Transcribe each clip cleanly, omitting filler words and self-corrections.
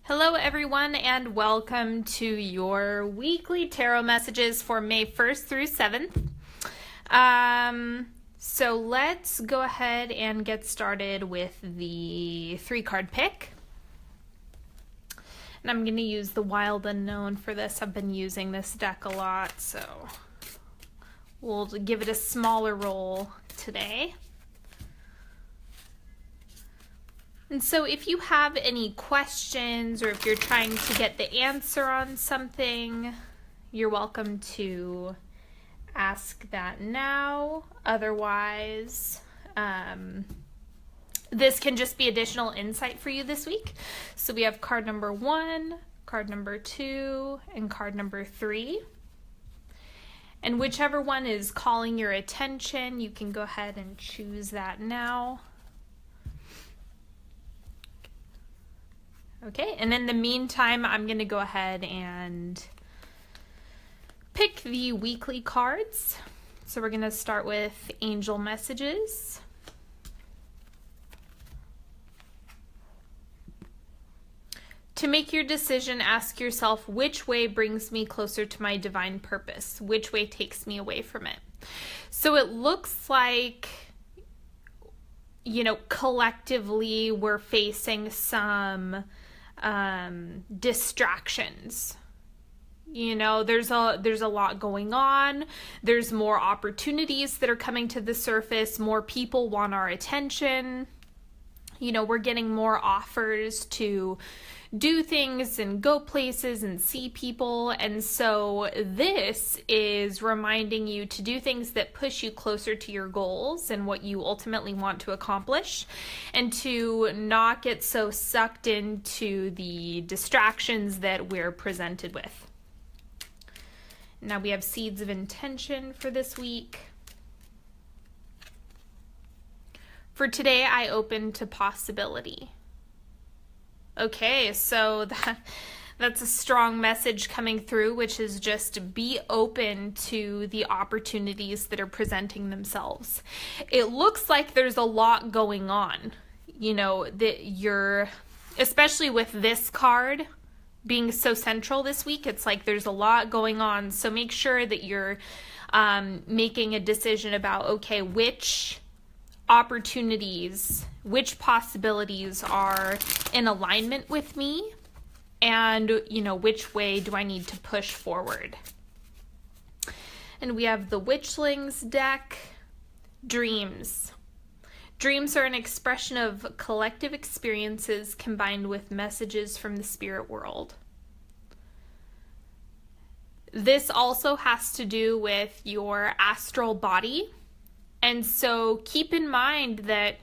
Hello everyone and welcome to your weekly tarot messages for May 1st through 7th. So let's go ahead and get started with the 3-card pick. And I'm going to use the Wild Unknown for this. I've been using this deck a lot, so we'll give it a smaller roll today. And so if you have any questions or if you're trying to get the answer on something, you're welcome to ask that now. Otherwise, this can just be additional insight for you this week. So we have card number 1, card number 2, and card number 3. And whichever one is calling your attention, you can go ahead and choose that now. Okay, and in the meantime, I'm going to go ahead and pick the weekly cards. So we're going to start with Angel Messages. To make your decision, ask yourself, which way brings me closer to my divine purpose? Which way takes me away from it? So it looks like, collectively we're facing some distractions. There's a lot going on. There's more opportunities that are coming to the surface. More people want our attention. We're getting more offers to do things and go places and see people. And so this is reminding you to do things that push you closer to your goals and what you ultimately want to accomplish, and to not get so sucked into the distractions that we're presented with. Now we have Seeds of Intention for this week. For today, I open to possibility. Okay, so that's a strong message coming through, which is just be open to the opportunities that are presenting themselves. It looks like there's a lot going on, that you're, especially with this card being so central this week, it's like there's a lot going on. So make sure that you're making a decision about, okay, which opportunities, which possibilities are in alignment with me, and which way do I need to push forward. And we have the Witchlings deck. Dreams are an expression of collective experiences combined with messages from the spirit world. This also has to do with your astral body. And so keep in mind that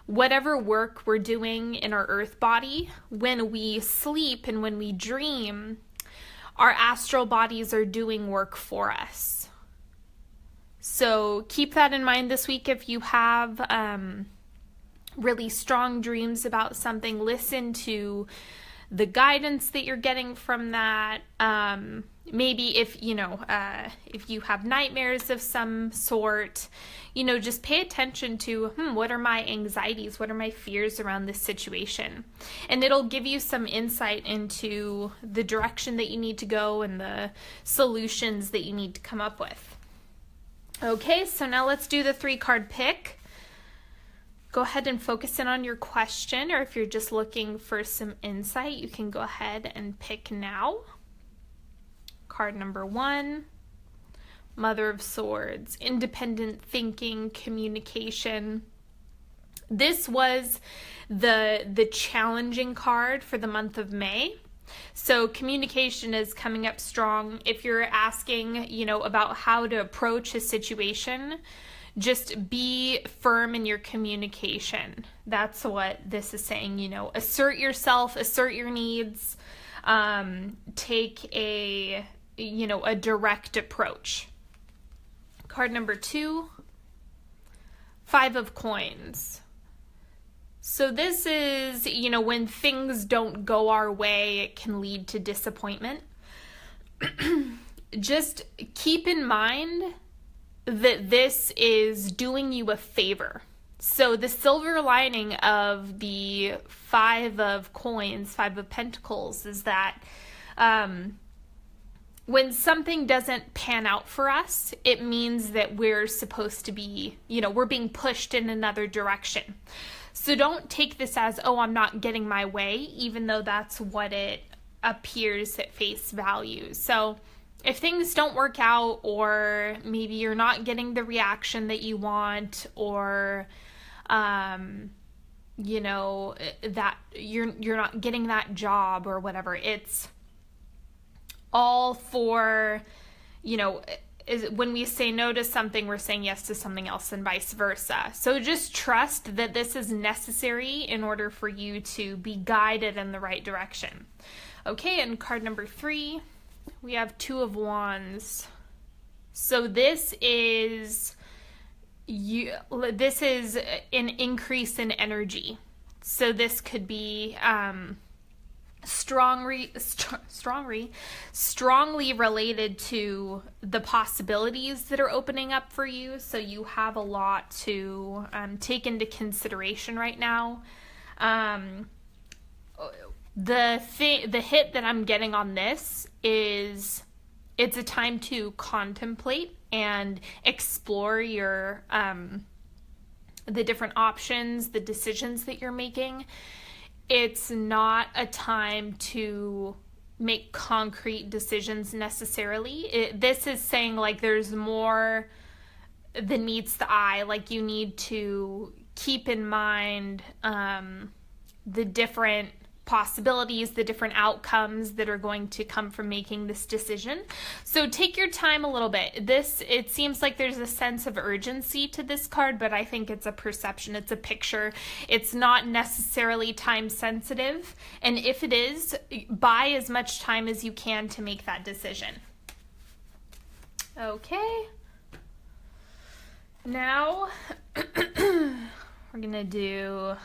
whatever work we're doing in our earth body, when we sleep and when we dream, our astral bodies are doing work for us. So keep that in mind this week. If you have really strong dreams about something, listen to the guidance that you're getting from that. Maybe if you have nightmares of some sort, just pay attention to, what are my anxieties? What are my fears around this situation? And it'll give you some insight into the direction that you need to go and the solutions that you need to come up with. Okay, so now let's do the 3-card pick. Go ahead and focus in on your question, or if you're just looking for some insight, you can go ahead and pick now. Card number 1, Mother of Swords, independent thinking, communication. This was the challenging card for the month of May. So communication is coming up strong. If you're asking, about how to approach a situation, just be firm in your communication. That's what this is saying, assert yourself, assert your needs, take a direct approach. Card number 2, 5 of Coins. So this is, when things don't go our way, it can lead to disappointment. Just keep in mind that this is doing you a favor. So the silver lining of the Five of Coins, Five of Pentacles, is that when something doesn't pan out for us, it means that we're supposed to be, we're being pushed in another direction. So don't take this as, oh, I'm not getting my way, even though that's what it appears at face value. So if things don't work out, or maybe you're not getting the reaction that you want, or that you're not getting that job or whatever, it's all for, when we say no to something, we're saying yes to something else, and vice versa. So just trust that this is necessary in order for you to be guided in the right direction. Okay, and card number 3, we have Two of Wands. So this is an increase in energy. So this could be strongly related to the possibilities that are opening up for you. So you have a lot to take into consideration right now. The hit that I'm getting on this is it's a time to contemplate and explore your the different options, the decisions that you're making. It's not a time to make concrete decisions necessarily. This is saying like there's more than meets the eye. Like you need to keep in mind the different possibilities, the different outcomes that are going to come from making this decision. So take your time a little bit. It seems like there's a sense of urgency to this card, but I think it's a perception, it's a picture. It's not necessarily time sensitive. And if it is, buy as much time as you can to make that decision. Okay. Now, we're going to do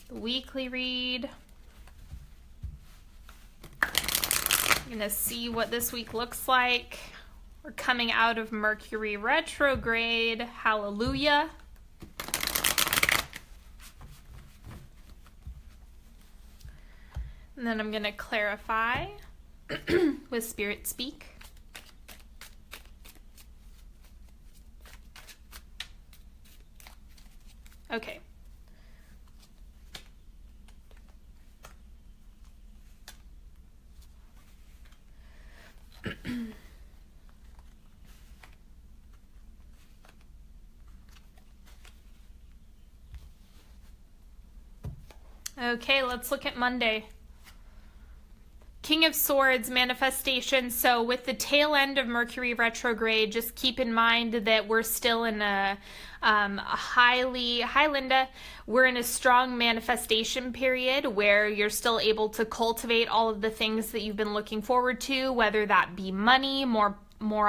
the weekly read. I'm going to see what this week looks like. We're coming out of Mercury retrograde. Hallelujah. And then I'm going to clarify with Spirit Speak. Okay. Okay, let's look at Monday. King of Swords, manifestation. So with the tail end of Mercury retrograde, just keep in mind that we're still in a hi Linda, we're in a strong manifestation period where you're still able to cultivate all of the things that you've been looking forward to, whether that be money, more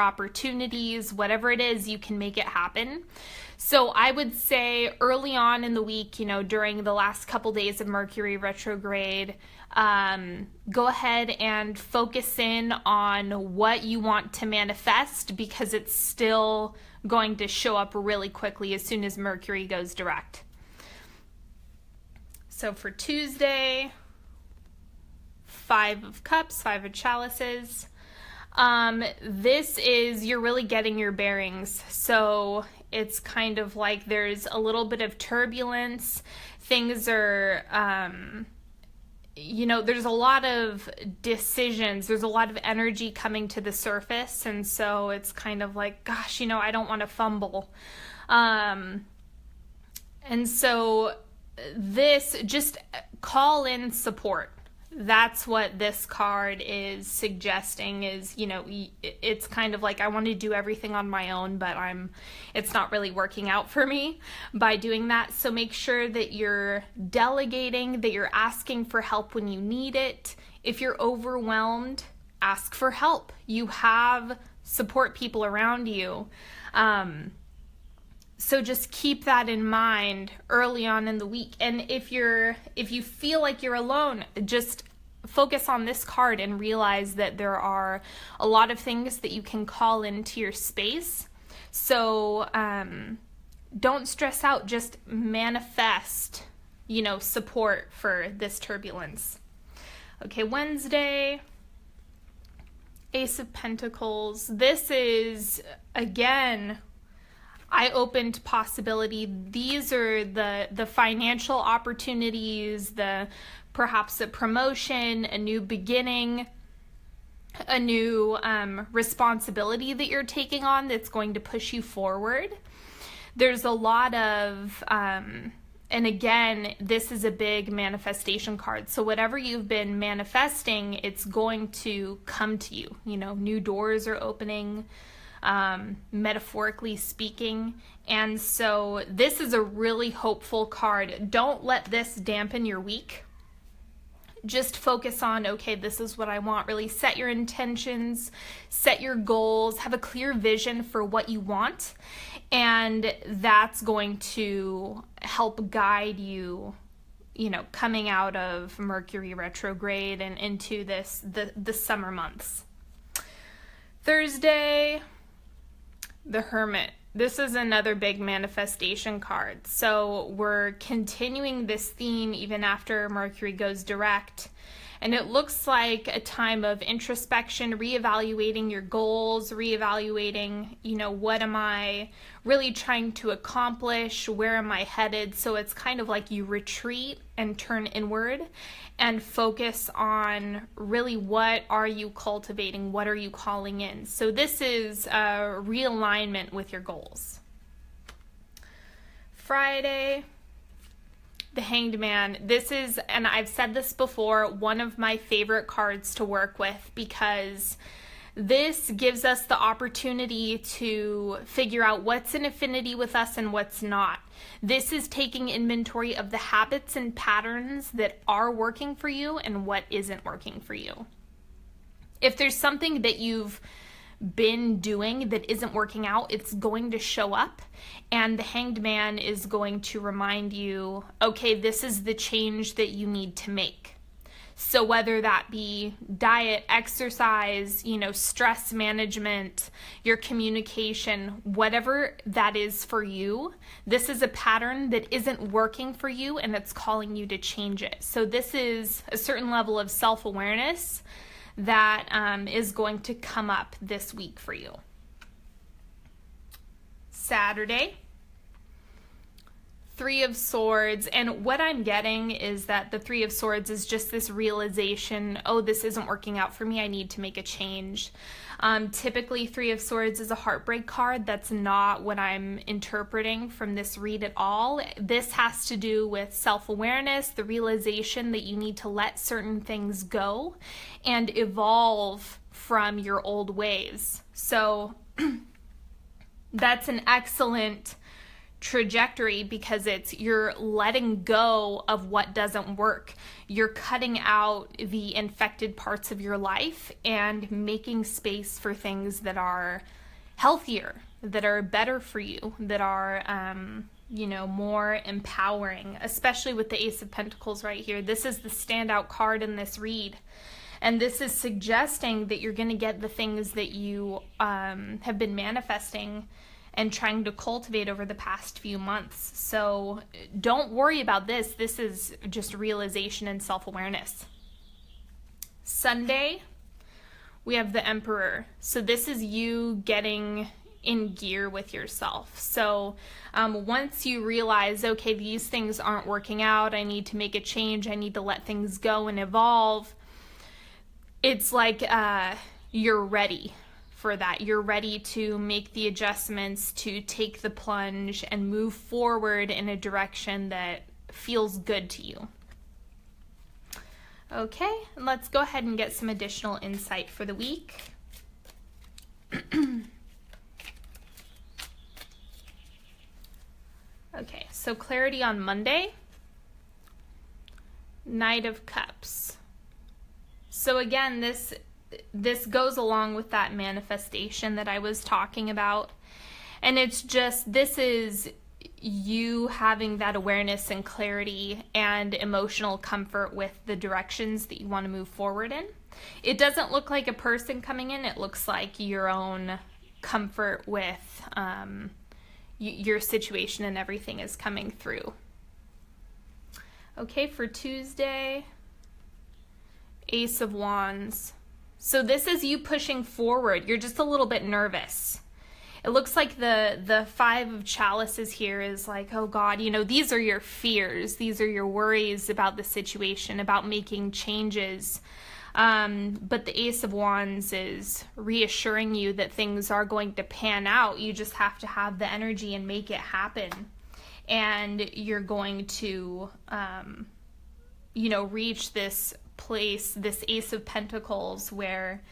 opportunities, whatever it is, you can make it happen. So I would say early on in the week, during the last couple days of Mercury retrograde, go ahead and focus in on what you want to manifest, because it's still going to show up really quickly as soon as Mercury goes direct. So for Tuesday, 5 of Cups, 5 of Chalices. This is, you're really getting your bearings. So it's kind of like there's a little bit of turbulence. Things are, there's a lot of decisions. There's a lot of energy coming to the surface. And so it's kind of like, gosh, I don't want to fumble. And so this, just call in support. That's what this card is suggesting is, it's kind of like I want to do everything on my own, but it's not really working out for me by doing that. So make sure that you're delegating, that you're asking for help when you need it. If you're overwhelmed, ask for help. You have support people around you. So just keep that in mind early on in the week. And if you feel like you're alone, just focus on this card and realize that there are a lot of things that you can call into your space. So don't stress out, just manifest, support for this turbulence. Okay, Wednesday, Ace of Pentacles. This is, again, eye-opened possibility. These are the financial opportunities, perhaps a promotion, a new beginning, a new responsibility that you're taking on that's going to push you forward. There's a lot of, and again, this is a big manifestation card. So whatever you've been manifesting, it's going to come to you. New doors are opening, metaphorically speaking. And so this is a really hopeful card. Don't let this dampen your week. Just focus on, okay, this is what I want. Really set your intentions, set your goals, have a clear vision for what you want. And that's going to help guide you, coming out of Mercury retrograde and into the summer months. Thursday, the Hermit. This is another big manifestation card. So we're continuing this theme even after Mercury goes direct. And it looks like a time of introspection, reevaluating your goals, reevaluating, what am I really trying to accomplish? Where am I headed? So it's kind of like you retreat and turn inward and focus on really what are you cultivating? What are you calling in? So this is a realignment with your goals. Friday, the Hanged Man. This is, and I've said this before, one of my favorite cards to work with because this gives us the opportunity to figure out what's in affinity with us and what's not. This is taking inventory of the habits and patterns that are working for you and what isn't working for you. If there's something that you've been doing that isn't working out, it's going to show up, and the Hanged Man is going to remind you, okay, this is the change that you need to make. So whether that be diet, exercise, stress management, your communication, whatever that is for you, this is a pattern that isn't working for you and it's calling you to change it. So this is a certain level of self-awareness that is going to come up this week for you. Saturday, Three of Swords, and what I'm getting is that the Three of Swords is just this realization, oh, this isn't working out for me, I need to make a change. Typically, Three of Swords is a heartbreak card. That's not what I'm interpreting from this read at all. This has to do with self-awareness, the realization that you need to let certain things go and evolve from your old ways. So that's an excellent trajectory because you're letting go of what doesn't work. You're cutting out the infected parts of your life and making space for things that are healthier, that are better for you, that are more empowering, especially with the Ace of Pentacles right here. This is the standout card in this read. And this is suggesting that you're going to get the things that you have been manifesting and trying to cultivate over the past few months. So don't worry about this. This is just realization and self-awareness. Sunday, we have the Emperor. So this is you getting in gear with yourself. So once you realize, okay, these things aren't working out, I need to make a change, I need to let things go and evolve, it's like you're ready for that. You're ready to make the adjustments, to take the plunge and move forward in a direction that feels good to you. Okay, let's go ahead and get some additional insight for the week. Okay, so clarity on Monday. Knight of Cups. So again, this goes along with that manifestation that I was talking about. And it's just, this is you having that awareness and clarity and emotional comfort with the directions that you want to move forward in. It doesn't look like a person coming in. It looks like your own comfort with, your situation and everything is coming through. Okay, for Tuesday, Ace of Wands. So this is you pushing forward. You're just a little bit nervous. It looks like the Five of Chalices here is like, oh God, you know, these are your fears. These are your worries about the situation, about making changes. But the Ace of Wands is reassuring you that things are going to pan out. You just have to have the energy and make it happen. And you're going to, you know, reach this place, this Ace of Pentacles, where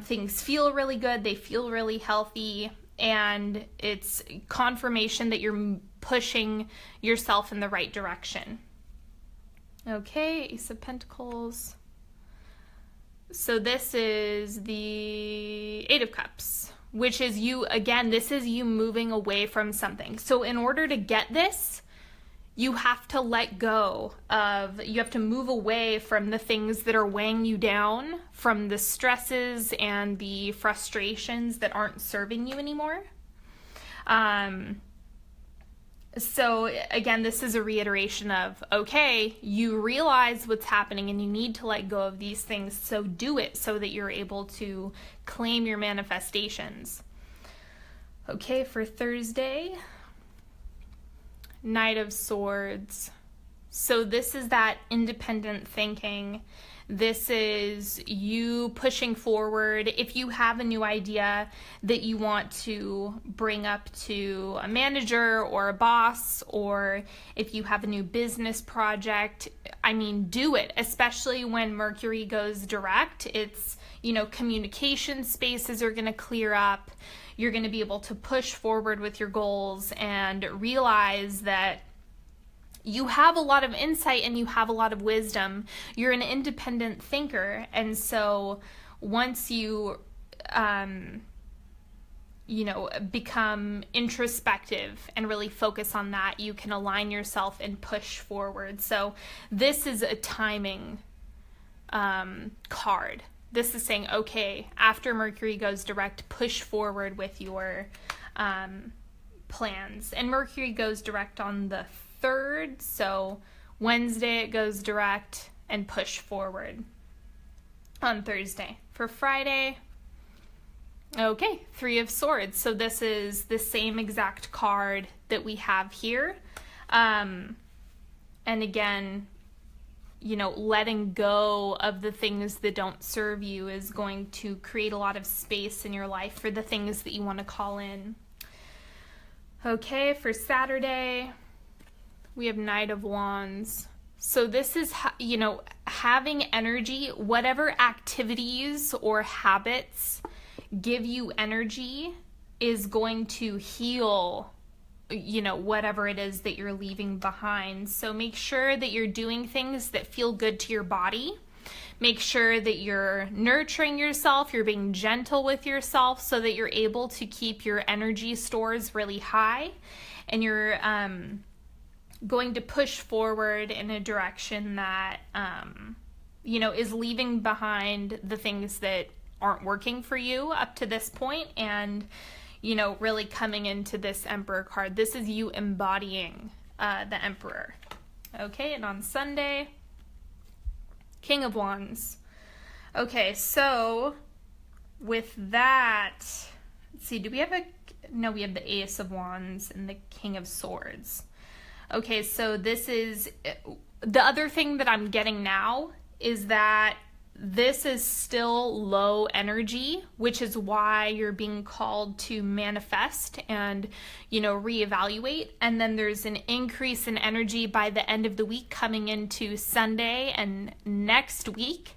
things feel really good, they feel really healthy, and it's confirmation that you're pushing yourself in the right direction. Okay, Ace of Pentacles. So this is the Eight of Cups, which is you, again, this is you moving away from something. So in order to get this, you have to let go of, you have to move away from the things that are weighing you down, from the stresses and the frustrations that aren't serving you anymore. So again, this is a reiteration of, okay, you realize what's happening and you need to let go of these things, so do it so that you're able to claim your manifestations. Okay, for Thursday, Knight of Swords. So this is that independent thinking. This is you pushing forward. If you have a new idea that you want to bring up to a manager or a boss, or if you have a new business project, I mean, do it, especially when Mercury goes direct. It's, you know, communication spaces are going to clear up. You're going to be able to push forward with your goals and realize that you have a lot of insight and you have a lot of wisdom. You're an independent thinker. And so once you, you know, become introspective and really focus on that, you can align yourself and push forward. So this is a timing card. This is saying, okay, after Mercury goes direct, push forward with your plans. And Mercury goes direct on the 3rd, so Wednesday it goes direct, and push forward on Thursday. For Friday, okay, Three of Swords. So this is the same exact card that we have here. And again, you know, letting go of the things that don't serve you is going to create a lot of space in your life for the things that you want to call in. Okay, for Saturday, we have Knight of Wands. So this is, you know, having energy, whatever activities or habits give you energy is going to heal, you know, whatever it is that you're leaving behind. So make sure that you're doing things that feel good to your body. Make sure that you're nurturing yourself, you're being gentle with yourself so that you're able to keep your energy stores really high, and you're going to push forward in a direction that, you know, is leaving behind the things that aren't working for you up to this point, and, you know, really coming into this Emperor card. This is you embodying the Emperor. Okay, and on Sunday, King of Wands. Okay, so with that, let's see, do we have no, we have the Ace of Wands and the King of Swords. Okay, so this is, the other thing that I'm getting now is that this is still low energy, which is why you're being called to manifest and, you know, reevaluate. And then there's an increase in energy by the end of the week coming into Sunday and next week.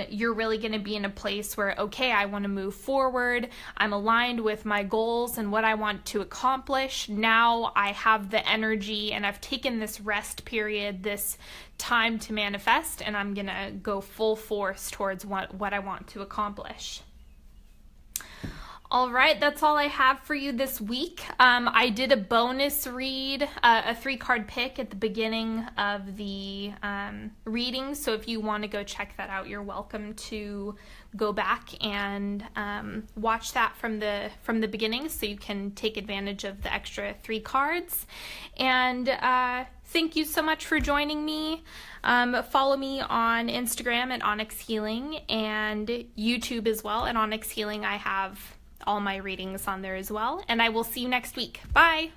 You're really going to be in a place where, okay, I want to move forward. I'm aligned with my goals and what I want to accomplish. Now I have the energy and I've taken this rest period, this time to manifest, and I'm going to go full force towards what I want to accomplish. All right, that's all I have for you this week. I did a bonus read, a 3-card pick at the beginning of the reading. So if you want to go check that out, you're welcome to go back and watch that from the beginning, so you can take advantage of the extra 3 cards. And thank you so much for joining me. Follow me on Instagram at Onyx Healing and YouTube as well. At Onyx Healing, I have all my readings on there as well. And I will see you next week. Bye!